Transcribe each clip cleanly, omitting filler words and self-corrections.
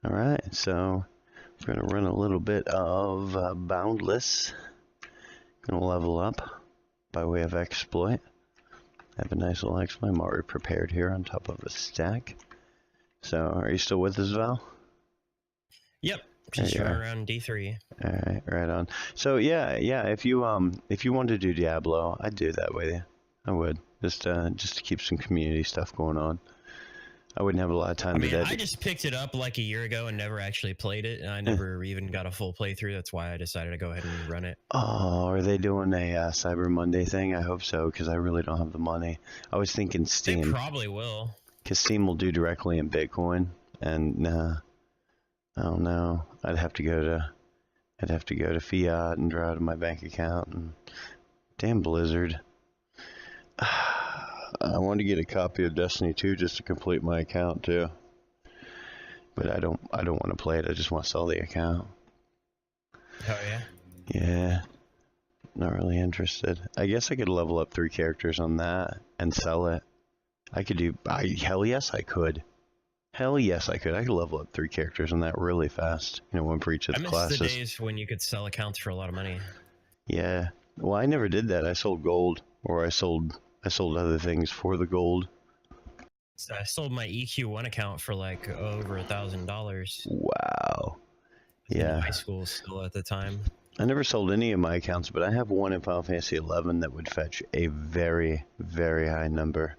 All right, so we're going to run a little bit of Boundless. Going to level up by way of exploit. Have a nice little exploit. I'm already prepared here on top of a stack. So, are you still with us, Val? Yep, just right around D3. All right, right on. So yeah, if you want to do Diablo, I'd do that with you. I would just to keep some community stuff going on. I wouldn't have a lot of time to I just picked it up like a year ago and never actually played it, and I never even got a full playthrough. That's why I decided to go ahead and run it. Oh, are they doing a Cyber Monday thing? I hope so, because I really don't have the money. I was thinking Steam. They probably will. Because Steam will do directly in Bitcoin, and I don't know. I'd have to go to Fiat and draw out of my bank account, and damn Blizzard. I want to get a copy of Destiny 2 just to complete my account too. But I don't want to play it. I just want to sell the account. Oh yeah? Yeah. Not really interested. I guess I could level up 3 characters on that and sell it. Hell yes I could. Hell yes I could. I could level up 3 characters on that really fast. One for each of the classes. I miss the days when you could sell accounts for a lot of money. Yeah. Well, I never did that. I sold gold, or I sold other things for the gold. So I sold my EQ1 account for like over $1,000. Wow. Yeah. In high school still at the time. I never sold any of my accounts, but I have one in Final Fantasy 11 that would fetch a very, very high number.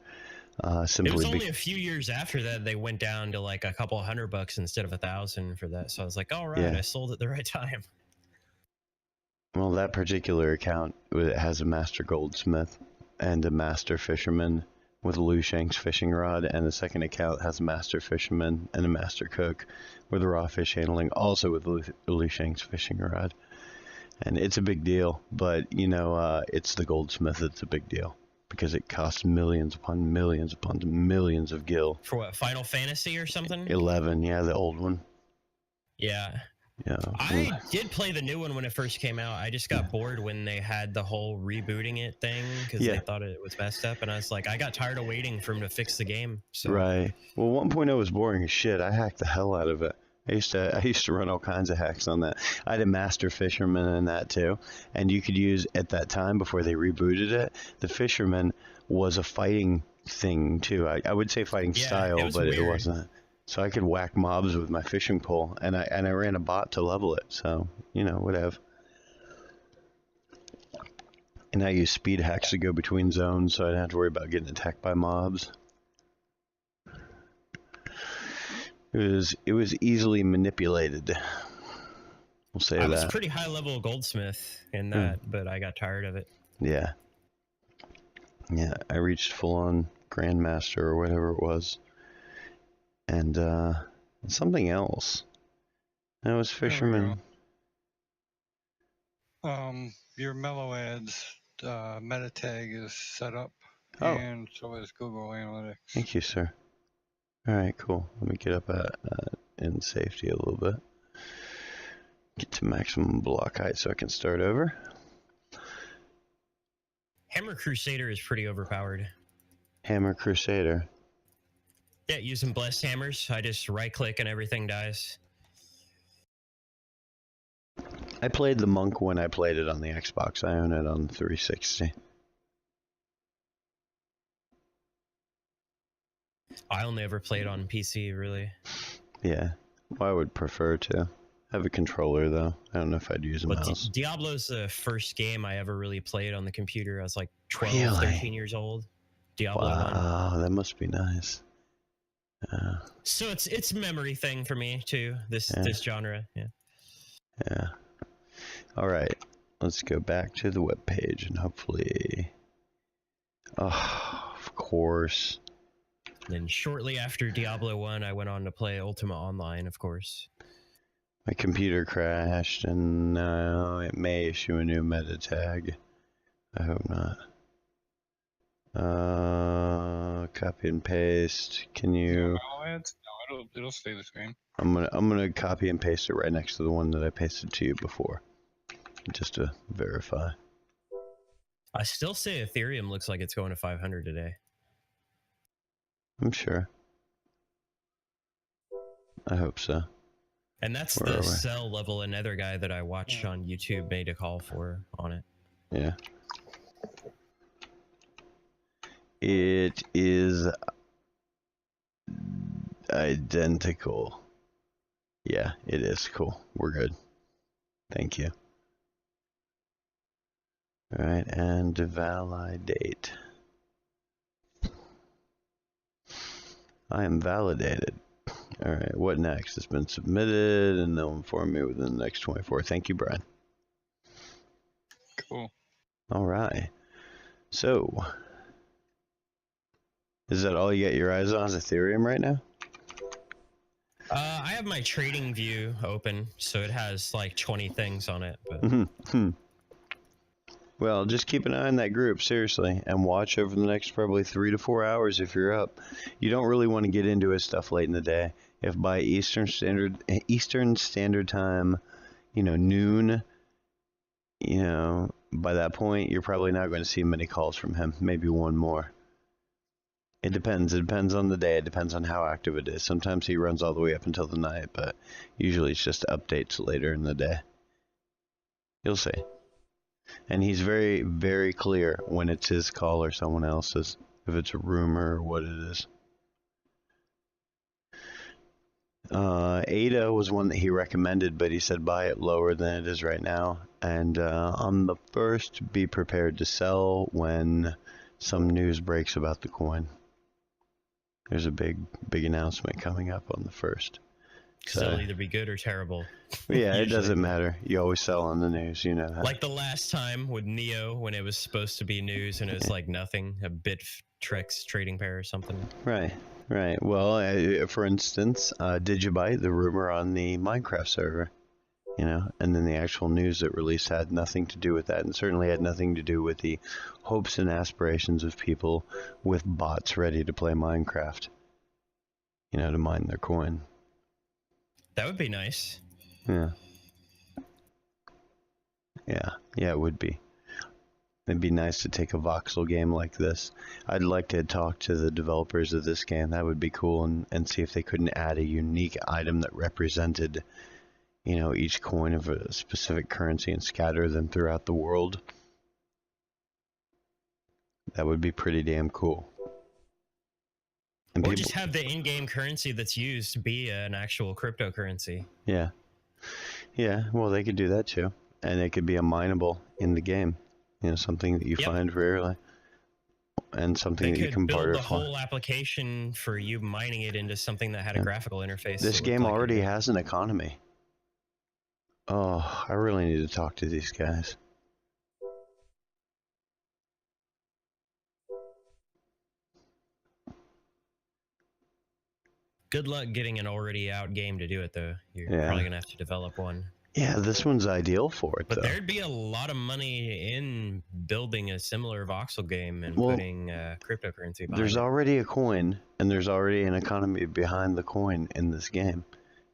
It was only a few years after that they went down to like a couple $100 instead of 1,000 for that. So I was like, all right, yeah. I sold at the right time. Well, that particular account has a master goldsmith and a master fisherman with Liu Shang's fishing rod, and the second account has a master fisherman and a master cook with raw fish handling, also with Liu Shang's fishing rod. And it's a big deal, but it's the goldsmith that's a big deal because it costs millions upon millions upon millions of gil. For what, Final Fantasy or something? 11, yeah, the old one. Yeah. Yeah. I did play the new one when it first came out. I just got bored when they had the whole rebooting it thing because they thought it was messed up, and I was like, I got tired of waiting for them to fix the game. So. Right. Well, 1.0 was boring as shit. I hacked the hell out of it. I used to run all kinds of hacks on that. I had a master fisherman in that too, and you could use at that time before they rebooted it. The fisherman was a fighting thing too. I would say fighting style, but weird. It wasn't. So I could whack mobs with my fishing pole, and I ran a bot to level it. So whatever. And I used speed hacks to go between zones, so I didn't have to worry about getting attacked by mobs. It was easily manipulated. We'll say that. I was pretty high level goldsmith in that, but I got tired of it. Yeah. Yeah, I reached full on grandmaster or whatever it was. And something else. That was fisherman. Your Mellow Ads meta tag is set up, and so is Google Analytics. Thank you, sir. All right, cool. Let me get up in safety a little bit. Get to maximum block height so I can start over. Hammer Crusader is pretty overpowered. Hammer Crusader. Yeah, using blessed hammers. I just right click and everything dies. I played the monk when I played it on the Xbox. I own it on the 360. I only ever played on PC, really. Yeah, well, I would prefer to have a controller, though. I don't know if I'd use a mouse. Diablo's the first game I ever really played on the computer. I was like 12, 13 years old. Diablo 1. Wow, that must be nice. So it's a memory thing for me, too, this genre. Yeah. Yeah. All right, let's go back to the web page and hopefully... Oh, of course... Then shortly after Diablo 1, I went on to play Ultima Online, of course. My computer crashed, and now it may issue a new meta tag. I hope not. Copy and paste. Can you? No, it'll stay the same. I'm gonna copy and paste it right next to the one that I pasted to you before, just to verify. I still say Ethereum looks like it's going to 500 today. I'm sure. I hope so. And that's Where the are we? cell level another guy that I watched on YouTube made a call for on it. Yeah. It is identical. Yeah, it is. Cool. We're good. Thank you. All right, and validate. I am validated. All right, what next? It's been submitted, and they'll inform me within the next 24. Thank you, Brian. Cool. All right. So, is that all you got your eyes on is Ethereum right now? I have my trading view open, so it has like 20 things on it. But Well, just keep an eye on that group, seriously, and watch over the next probably 3 to 4 hours if you're up. You don't really want to get into his stuff late in the day. If by Eastern Standard Time, noon, by that point, you're probably not going to see many calls from him. Maybe one more. It depends. It depends on the day. It depends on how active it is. Sometimes he runs all the way up until the night, but usually it's just updates later in the day. You'll see. And he's very, very clear when it's his call or someone else's, if it's a rumor or what it is. ADA was one that he recommended, but he said buy it lower than it is right now. And I'm the first to be prepared to sell when some news breaks about the coin. There's a big announcement coming up on the 1st. So it'll either be good or terrible. Yeah, it doesn't matter. You always sell on the news, you know that. Like the last time with Neo, when it was supposed to be news and it was like nothing, a Bittrex trading pair or something. Right. Well, for instance, Digibyte, the rumor on the Minecraft server, and then the actual news that released had nothing to do with that, and certainly had nothing to do with the hopes and aspirations of people with bots ready to play Minecraft, to mine their coin. That would be nice. Yeah, it would be. It'd be nice to take a voxel game like this. I'd like to talk to the developers of this game. That would be cool, and see if they couldn't add a unique item that represented, each coin of a specific currency and scatter them throughout the world. That would be pretty damn cool. Or just have the in-game currency that's used be an actual cryptocurrency. Yeah. Well, they could do that too, and it could be a mineable in the game. Something that you find rarely, and something that you can barter for. They could build the whole application for you mining it into something that had a graphical interface. This game already has an economy. Oh, I really need to talk to these guys. Good luck getting an already out game to do it, though. You're probably going to have to develop one. Yeah, this one's ideal for it, but there'd be a lot of money in building a similar voxel game and putting cryptocurrency behind There's already a coin, and there's already an economy behind the coin in this game.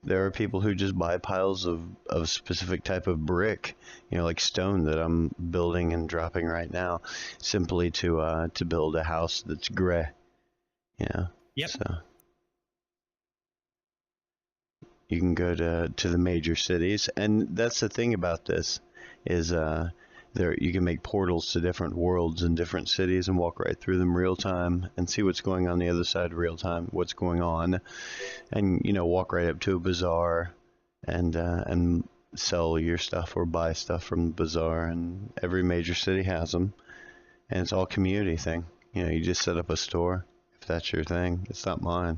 There are people who just buy piles of specific type of brick, like stone that I'm building and dropping right now, simply to build a house that's gray. Yep. So you can go to the major cities, and that's the thing about this is there you can make portals to different worlds and different cities and walk right through them real time and see what's going on the other side real time, what's going on, and walk right up to a bazaar and sell your stuff or buy stuff from the bazaar, and every major city has them, and it's all community thing. You just set up a store if that's your thing. It's not mine.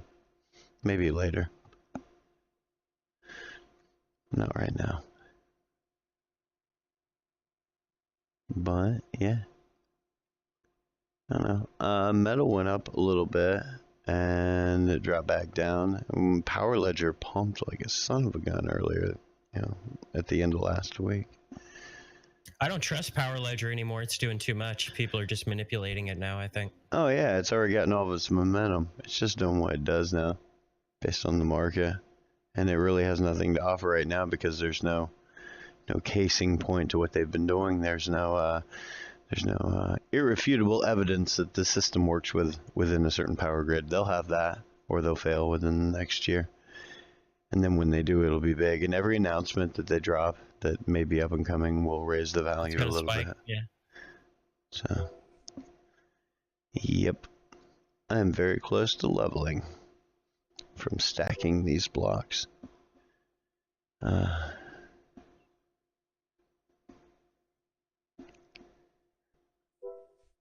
Maybe later. Not right now. But yeah, I don't know. Metal went up a little bit and it dropped back down. Power Ledger pumped like a son of a gun earlier, at the end of last week. I don't trust Power Ledger anymore. It's doing too much. People are just manipulating it now, I think. Oh yeah, it's already gotten all of its momentum. It's just doing what it does now, based on the market. And it really has nothing to offer right now because there's no casing point to what they've been doing. There's no irrefutable evidence that the system works within a certain power grid. They'll have that, or they'll fail within the next year. And then when they do, it'll be big. And every announcement that they drop that may be up and coming will raise the value a little bit. Yeah. So, yep. I'm very close to leveling from stacking these blocks.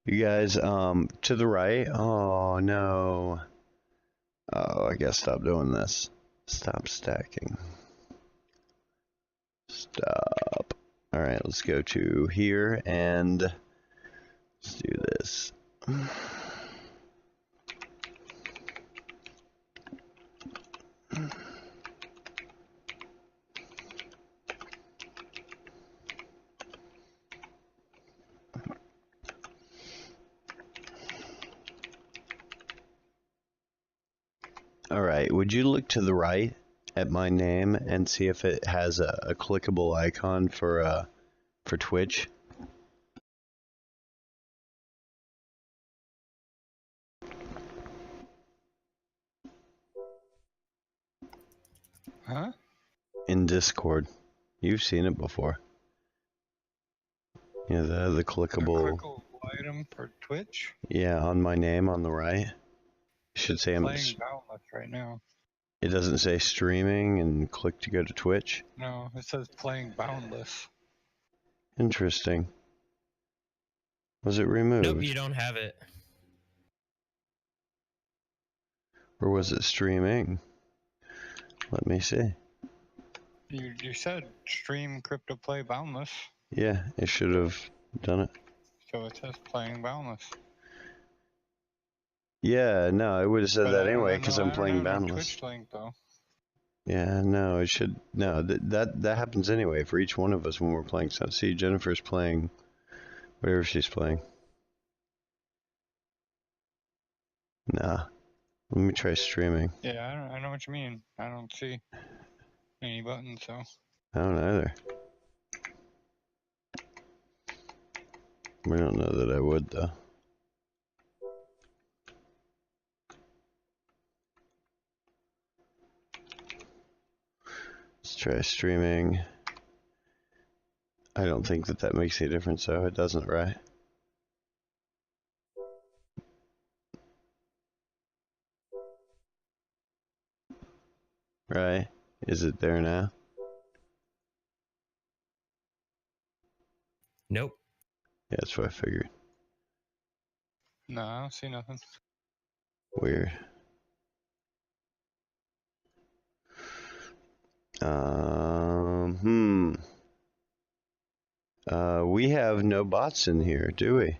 You guys, to the right. Oh, no. Oh, I guess stop doing this. Stop stacking. Stop. All right, let's go to here and let's do this. All right, would you look to the right at my name and see if it has a clickable icon for Twitch? Huh? In Discord. You've seen it before. Yeah, the clickable... A clickable item for Twitch? Yeah, on my name on the right. It should say I'm playing Boundless right now. It doesn't say streaming and click to go to Twitch? No, it says playing Boundless. Interesting. Was it removed? Nope, you don't have it. Or was it streaming? Let me see. You said stream crypto play Boundless. Yeah, it should have done it. So it says playing Boundless. Yeah, no, I would have said that anyway because I'm playing I don't have no Boundless. Twitch link though. Yeah, no, it should. No, that happens anyway for each one of us when we're playing. So, see, Jennifer's playing whatever she's playing. Nah, let me try streaming. Yeah, I know what you mean. I don't see any buttons, so. I don't either. We don't know that I would though. Let's try streaming. I don't think that makes any difference, though. It doesn't, right? Right? Is it there now? Nope. Yeah, that's what I figured. No, I don't see nothing. Weird. We have no bots in here, do we?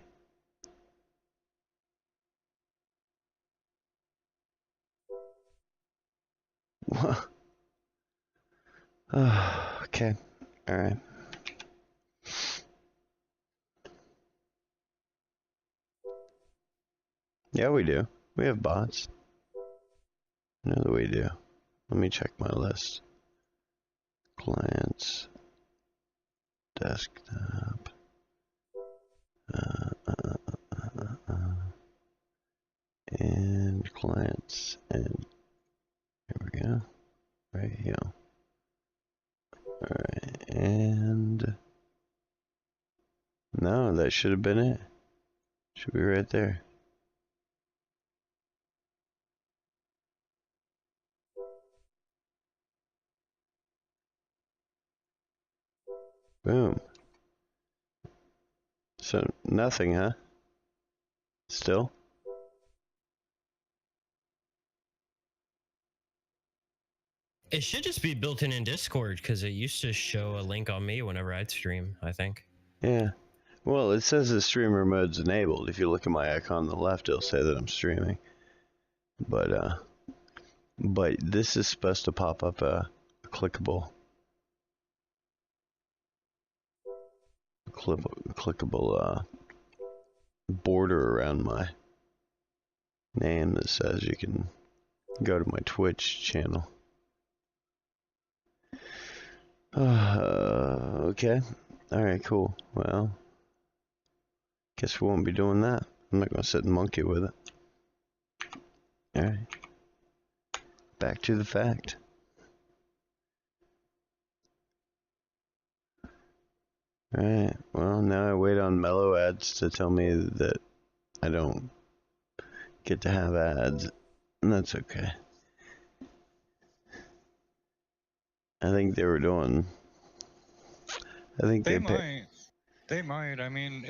Okay. All right. Yeah, we do. We have bots. I know that we do. Let me check my list. Clients. Desktop. And clients. And here we go. Right here. Alright, and no, that should have been it. Should be right there. Boom. So nothing, huh? Still? It should just be built in Discord because it used to show a link on me whenever I'd stream, I think. Yeah. Well, it says the streamer mode's enabled. If you look at my icon on the left, it'll say that I'm streaming. But this is supposed to pop up a clickable border around my name that says you can go to my Twitch channel. Okay. Alright, cool. Well, guess we won't be doing that. I'm not going to sit and monkey with it. Alright. Back to the fact. Alright, well, now I wait on Mellow Ads to tell me that I don't get to have ads, and that's okay. I think they were doing... I think they might. They might. I mean,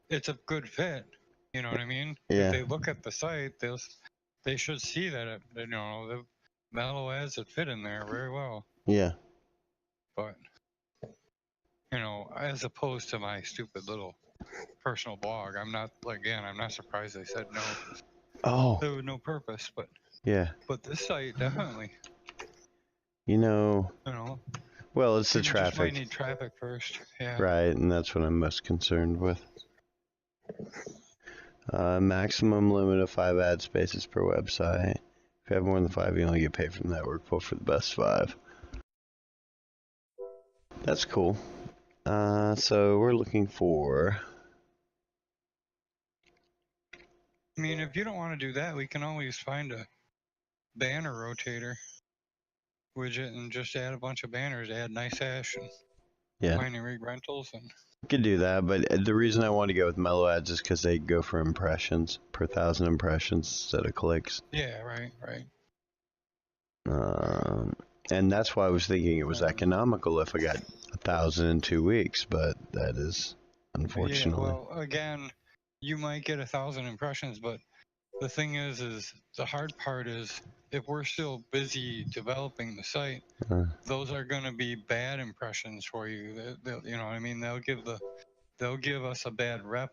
it's a good fit. You know what I mean? Yeah. If they look at the site, they should see that the mellow ads that fit in there very well. Yeah. But as opposed to my stupid little personal blog, I'm not surprised they said no. Oh. There was no purpose, but yeah. But this site definitely. Well, it's the you traffic. Just might need traffic first. Yeah. Right, and that's what I'm most concerned with. Maximum limit of 5 ad spaces per website. If you have more than 5, you only get paid from the network pool for the best 5. That's cool. So we're looking for... I mean, if you don't want to do that, we can always find a banner rotator widget and just add a bunch of banners, add nice hash and mining rig rentals. And could do that, but the reason I want to go with Mellow Ads is because they go for impressions, per 1,000 impressions instead of clicks. Yeah, right. And that's why I was thinking it was economical if I got 1,000 in 2 weeks, but that is unfortunately. Yeah, well, again, you might get 1,000 impressions, but the thing is the hard part is if we're still busy developing the site, those are going to be bad impressions for you. You know what I mean? They'll give us a bad rep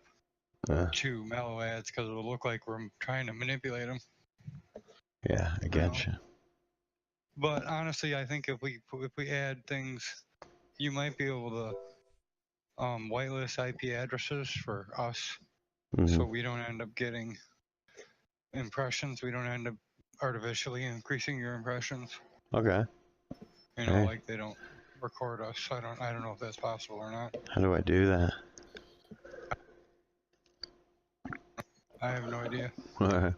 to Mellow Ads because it'll look like we're trying to manipulate them. Yeah, I getcha. But honestly, I think if we add things, you might be able to whitelist IP addresses for us, so we don't end up getting impressions. We don't end up artificially increasing your impressions. Okay. Like they don't record us. I don't know if that's possible or not. How do I do that? I have no idea. Alright.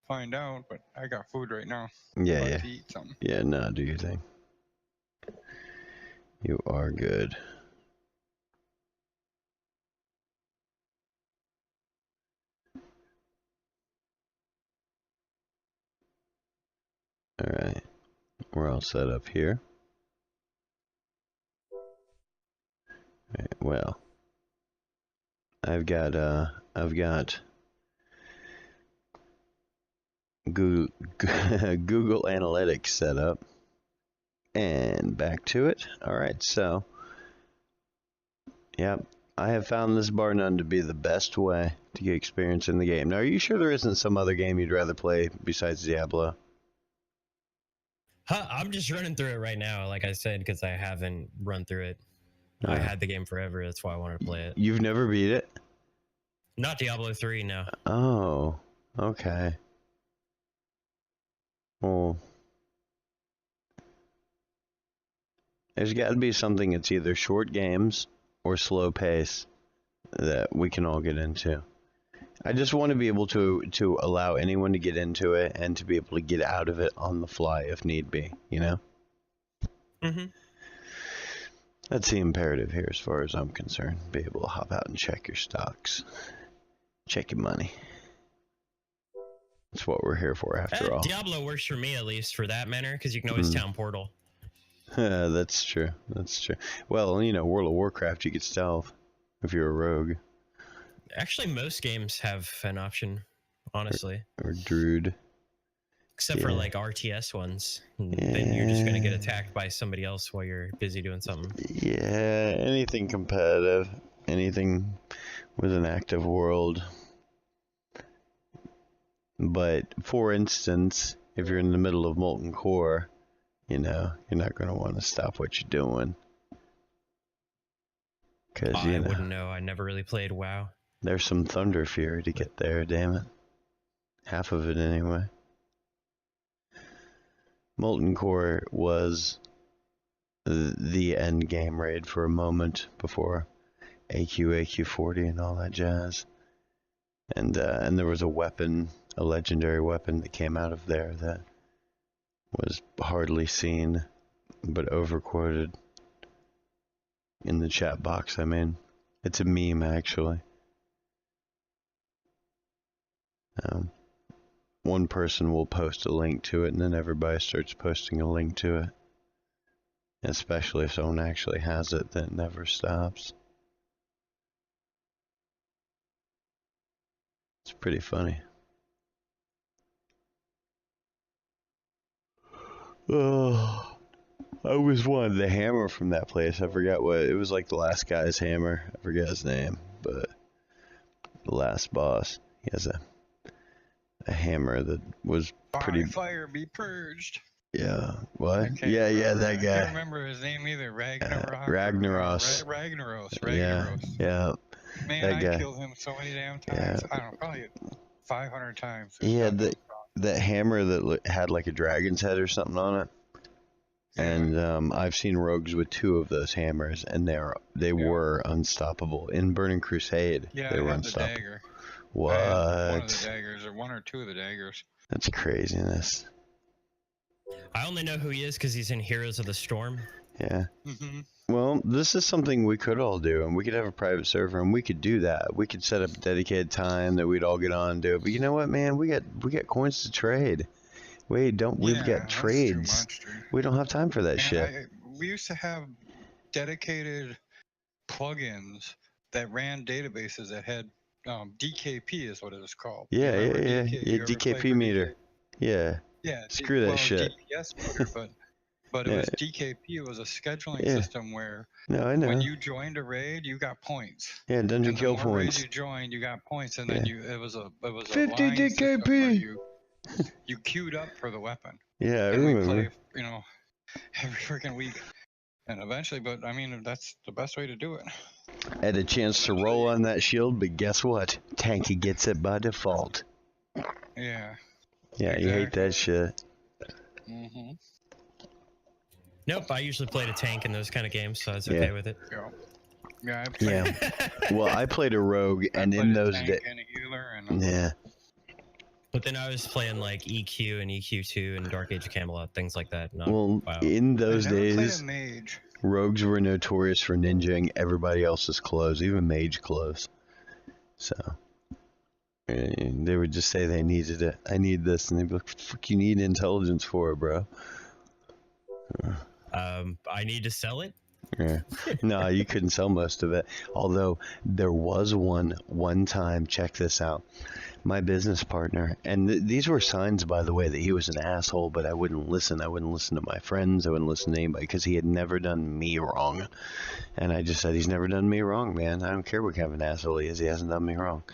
Find out, but I got food right now. Yeah. To eat something. Yeah, no, do your thing. You are good. Alright. We're all set up here. Right, well, I've got Google Analytics set up, and back to it. All right, so yeah, I have found this bar none to be the best way to get experience in the game. Now, are you sure there isn't some other game you'd rather play besides Diablo? I'm just running through it right now, like I said, because I haven't run through it. I had the game forever. That's why I wanted to play it. You've never beat it? Not Diablo 3, no. Oh, okay. Well, there's got to be something that's either short games or slow pace that we can all get into. I just want to be able to allow anyone to get into it and to be able to get out of it on the fly if need be, you know? Mm-hmm. That's the imperative here as far as I'm concerned. Be able to hop out and check your stocks. Check your money. That's what we're here for after all. Diablo works for me, at least, for that manner, because you can always town portal. That's true. That's true. Well, World of Warcraft, you get stealth if you're a rogue. Actually, most games have an option, honestly. Or druid. Except for like RTS ones. Then you're just going to get attacked by somebody else while you're busy doing something. Yeah, anything competitive. Anything with an active world. But, for instance, if you're in the middle of Molten Core, you're not going to want to stop what you're doing. Because, I wouldn't know. I never really played WoW. There's some Thunder Fury to get there, damn it. Half of it, anyway. Molten Core was the end game raid for a moment before AQ 40 and all that jazz. And there was a weapon a legendary weapon that came out of there that was hardly seen, but overquoted in the chat box. I mean, it's a meme actually. One person will post a link to it, and then everybody starts posting a link to it. Especially if someone actually has it, then it never stops. It's pretty funny. Oh, I always wanted the hammer from that place. I forgot what it was, like the last guy's hammer. I forget his name, but the last boss. He has a hammer that was pretty. Fire be purged. Yeah. What? Yeah, that guy. I can't remember his name either. Ragnarok. Ragnaros. Ragnaros. Yeah. Man, I killed him so many damn times. I don't know, probably 500 times. Yeah, that hammer that had like a dragon's head or something on it. And I've seen rogues with 2 of those hammers, and they were unstoppable. In Burning Crusade, they were unstoppable. The dagger. What? One of the daggers, or 1 or 2 of the daggers. That's craziness. I only know who he is because he's in Heroes of the Storm. Yeah. Mm-hmm. Well, this is something we could all do, and we could have a private server, and we could do that. We could set up a dedicated time that we'd all get on and do it. But you know what, man? We got coins to trade. We've got trades. Too much, we don't have time for that shit. We used to have dedicated plugins that ran databases that had DKP is what it was called. Yeah, DKP meter. Yeah. Yeah. Screw that shit. DPS meter, but it was DKP. It was a scheduling system where I know. When you joined a raid, you got points. Yeah, dungeon kill points. Raids you joined, you got points, and then it was a 50 DKP. You queued up for the weapon. Yeah, I remember. We play, every freaking week, and eventually. But I mean, that's the best way to do it. I had a chance to roll on that shield, but guess what? Tanky gets it by default. Yeah. Yeah, exactly. You hate that shit. Mm-hmm. Nope, I usually played a tank in those kind of games, so I was okay with it. Yeah. Well, I played a rogue, and in those days. Yeah. But then I was playing like EQ and EQ2 and Dark Age of Camelot, things like that. In those days, rogues were notorious for ninjaing everybody else's clothes, even mage clothes. So they would just say they needed it. I need this, and they'd be like, "What the fuck you need intelligence for, bro?" I need to sell it. Yeah. No, you couldn't sell most of it. Although there was one time. Check this out. My business partner, and these were signs, by the way, that he was an asshole, but I wouldn't listen. I wouldn't listen to my friends. I wouldn't listen to anybody because he had never done me wrong. And I just said, he's never done me wrong, man. I don't care what kind of an asshole he is. He hasn't done me wrong.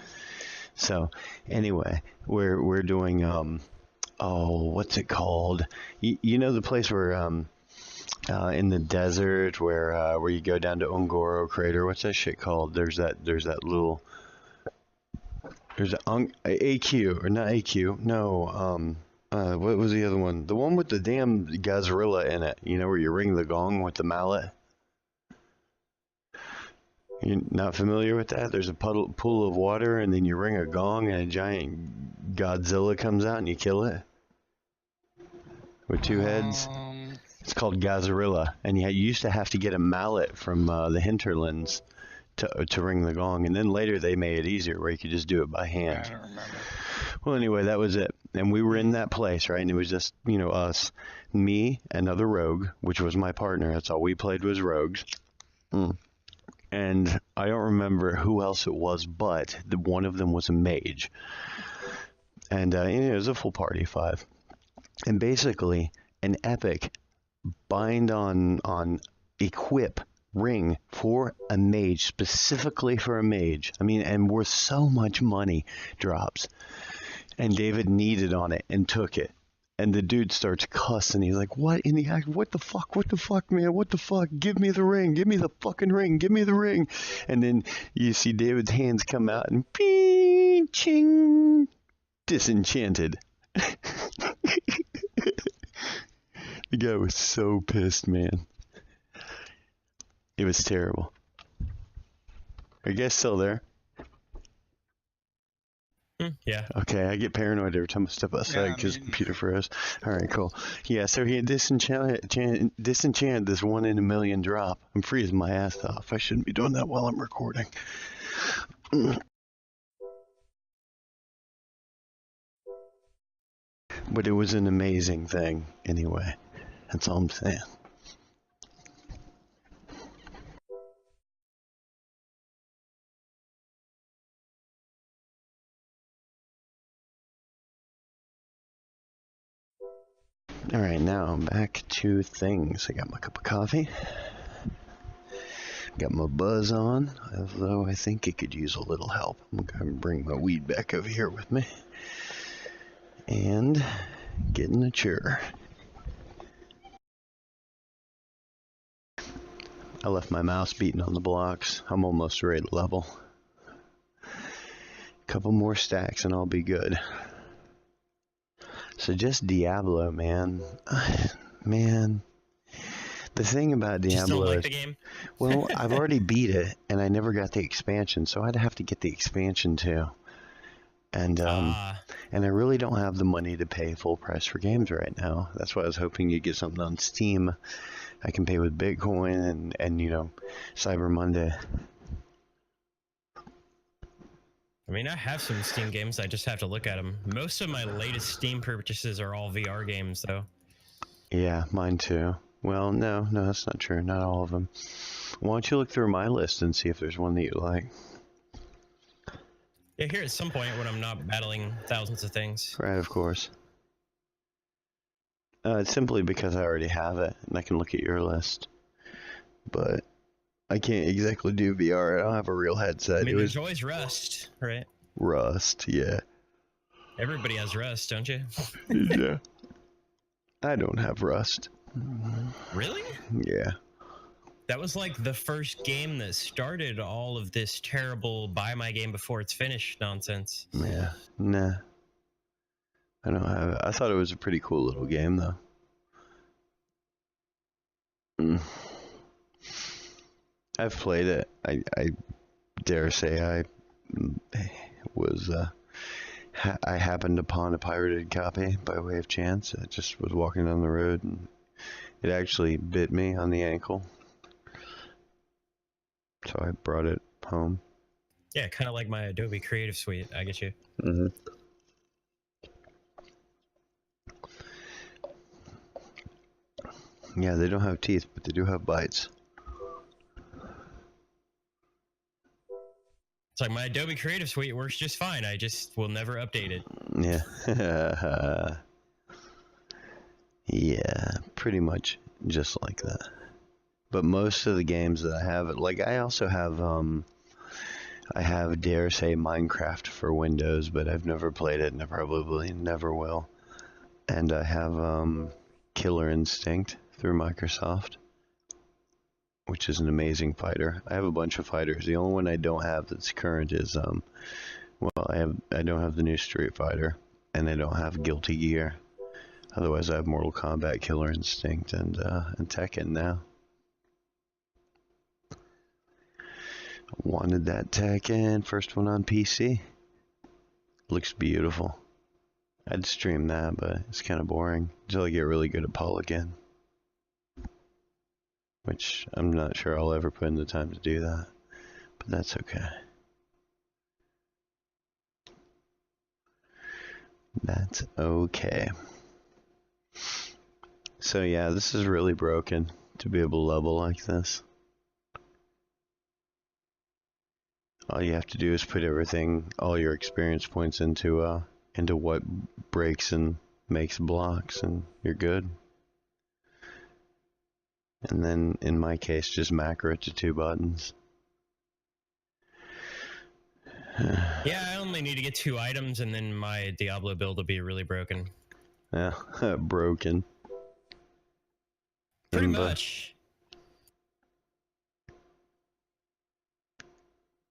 So anyway, we're doing, what's it called? You know the place where, in the desert where you go down to Ongoro Crater. What's that shit called? There's that little... There's AQ, or not AQ, no, what was the other one? The one with the damn Gazarilla in it, where you ring the gong with the mallet? You're not familiar with that? There's a pool of water, and then you ring a gong, and a giant Godzilla comes out, and you kill it? With 2 heads? It's called Gazarilla, and you used to have to get a mallet from the hinterlands to ring the gong, and then later they made it easier where you could just do it by hand. I don't remember. Well, anyway, that was it, and we were in that place, right? And it was just us, me, another rogue, which was my partner. That's all we played was rogues, and I don't remember who else it was, but one of them was a mage, and it was a full party 5, and basically an epic bind on equip ring for a mage, specifically for a mage. I mean, and worth so much money drops. And David needed on it and took it. And the dude starts cussing. He's like, what in the heck? What the fuck, man? What the fuck? Give me the ring. Give me the fucking ring. Give me the ring. And then you see David's hands come out and ping, ching, disenchanted. The guy was so pissed, man. It was terrible. Are you guys still there? Yeah. Okay, I get paranoid every time I step outside because the computer froze. All right, cool. Yeah, so he disenchanted this 1 in a million drop. I'm freezing my ass off. I shouldn't be doing that while I'm recording. But it was an amazing thing anyway. That's all I'm saying. All right, now back to things. I got my cup of coffee. Got my buzz on, although I think it could use a little help. I'm going to bring my weed back over here with me. And get in a chair. I left my mouse beating on the blocks. I'm almost ready to level. Couple more stacks and I'll be good. So just Diablo, man. Man. The thing about Diablo just don't like is, the game? Well, I've already beat it, and I never got the expansion, so I'd have to get the expansion too. And I really don't have the money to pay full price for games right now. That's why I was hoping you'd get something on Steam. I can pay with Bitcoin and you know, Cyber Monday. I mean, I have some Steam games. I just have to look at them. Most of my latest Steam purchases are all VR games, though. Yeah, mine too. Well, no, that's not true. Not all of them. Why don't you look through my list and see if there's one that you like? Yeah, here at some point when I'm not battling thousands of things. Right, of course. It's simply because I already have it, and I can look at your list. But I can't exactly do VR. I don't have a real headset. I mean, there's always Rust, right? Rust, yeah. Everybody has Rust, don't you? Yeah. I don't have Rust. Really? Yeah. That was like the first game that started all of this terrible buy my game before it's finished nonsense. Yeah. Nah. I don't have it. I thought it was a pretty cool little game, though. I've played it. I dare say I was... I happened upon a pirated copy by way of chance. I just was walking down the road and it actually bit me on the ankle. So I brought it home. Yeah, kind of like my Adobe Creative Suite. I get you. Mm-hmm. Yeah, they don't have teeth, but they do have bites. It's like my Adobe Creative Suite works just fine. I just will never update it. Yeah. Yeah, pretty much just like that. But most of the games that I have, like I also have, I have, dare say, Minecraft for Windows, but I've never played it and I probably never will. And I have Killer Instinct through Microsoft, which is an amazing fighter. I have a bunch of fighters. The only one I don't have that's current is, well, I don't have the new Street Fighter, and I don't have Guilty Gear. Otherwise, I have Mortal Kombat, Killer Instinct, and Tekken now. Wanted that Tekken, first one on PC. Looks beautiful. I'd stream that, but it's kind of boring until I get really good at Paul again. Which I'm not sure I'll ever put in the time to do that, but that's okay. That's okay. So yeah, this is really broken to be able to level like this. All you have to do is put everything, all your experience points into what breaks and makes blocks, and you're good. And then, in my case, just macro it to 2 buttons. Yeah, I only need to get 2 items, and then my Diablo build will be really broken. Yeah, broken. Pretty much.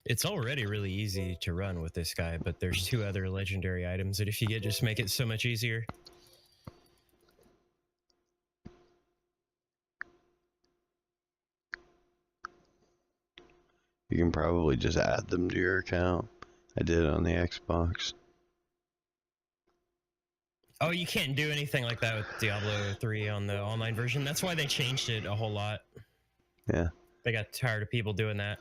It's already really easy to run with this guy, but there's 2 other legendary items that if you get, just make it so much easier. You can probably just add them to your account. I did it on the Xbox. Oh, you can't do anything like that with Diablo 3 on the online version. That's why they changed it a whole lot. Yeah. They got tired of people doing that.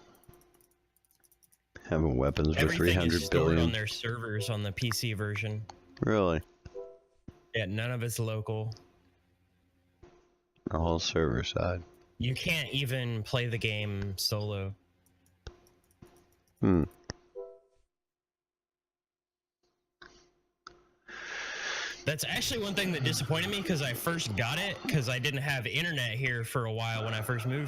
Having weapons for Everything 300 is stored billion. on their servers on the PC version. Really? Yeah, none of it's local. The whole server side. You can't even play the game solo. Hmm. That's actually one thing that disappointed me because I first got it because I didn't have internet here for a while when I first moved